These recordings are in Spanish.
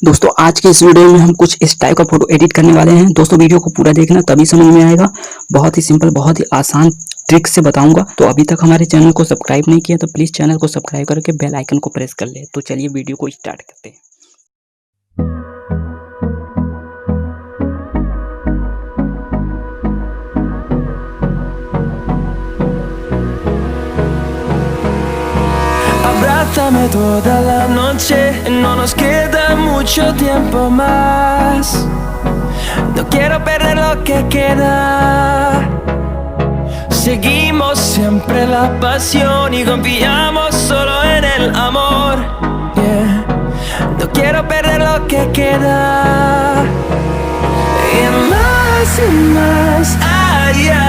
दोस्तों आज के इस वीडियो में हम कुछ इस टाइप का फोटो एडिट करने वाले हैं। दोस्तों वीडियो को पूरा देखना तभी समझ में आएगा। बहुत ही सिंपल, बहुत ही आसान ट्रिक से बताऊंगा। तो अभी तक हमारे चैनल को सब्सक्राइब नहीं किया तो प्लीज चैनल को सब्सक्राइब करके बेल आइकन को प्रेस कर ले। तो चलिए वीडियो को स्टार्ट करते हैं। Abrázame toda la noche, no nos queda mucho tiempo más. No quiero perder lo que queda. Seguimos siempre la pasión y confiamos solo en el amor. Yeah. No quiero perder lo que queda. Y más allá.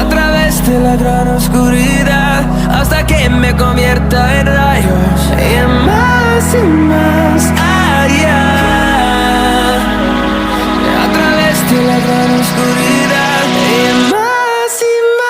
A través de la gran oscuridad, hasta que me convierta en rayos. Y más allá. A través de la gran oscuridad. Y más allá.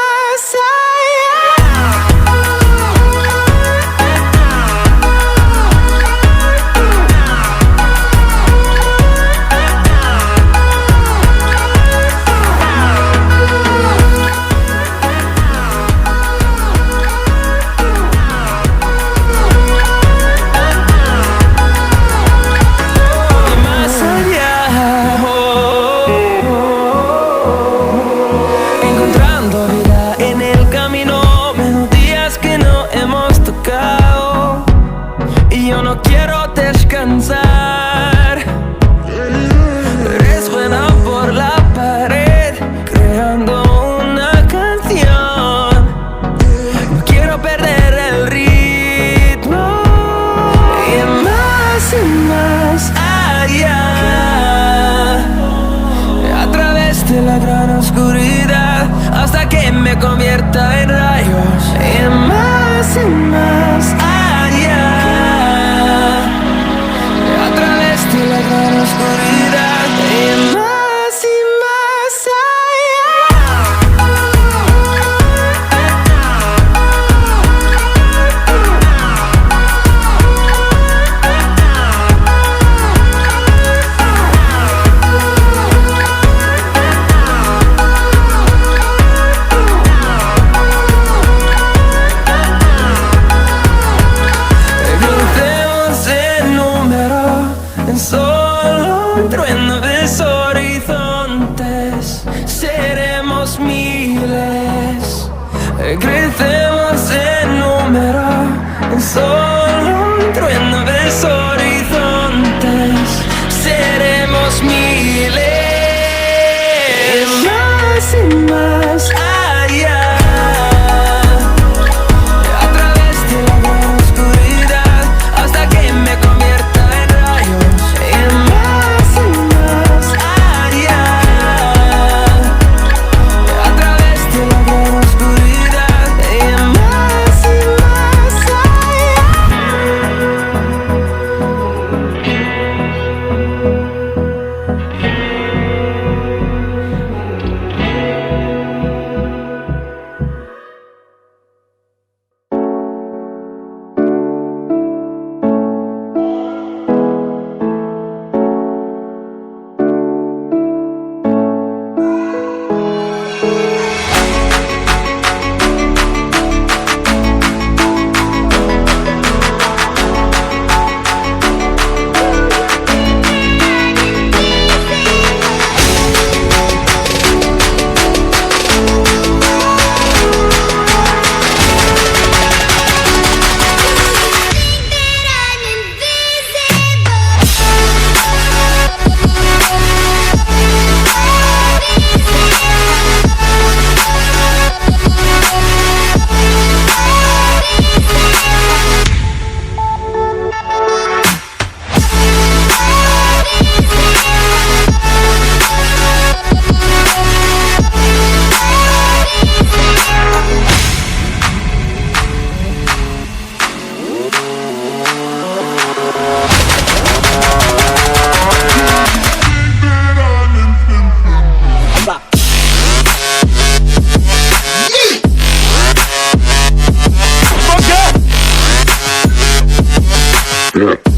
Quiero descansar. Resuena por la pared, creando una canción. No quiero perder el ritmo. Y más allá. A través de la gran oscuridad, hasta que me convierta en rayos. Y más allá. La gran oscuridad y más allá. Crucemos el número en solo un trueno de horizontes. Seremos miles. Crecemos en número en solo un trueno de horizontes. Seremos miles. Más allá. A través de la gran oscuridad, hasta que me convierta en rayos. Y más allá. A través de la gran oscuridad. Y más Yeah.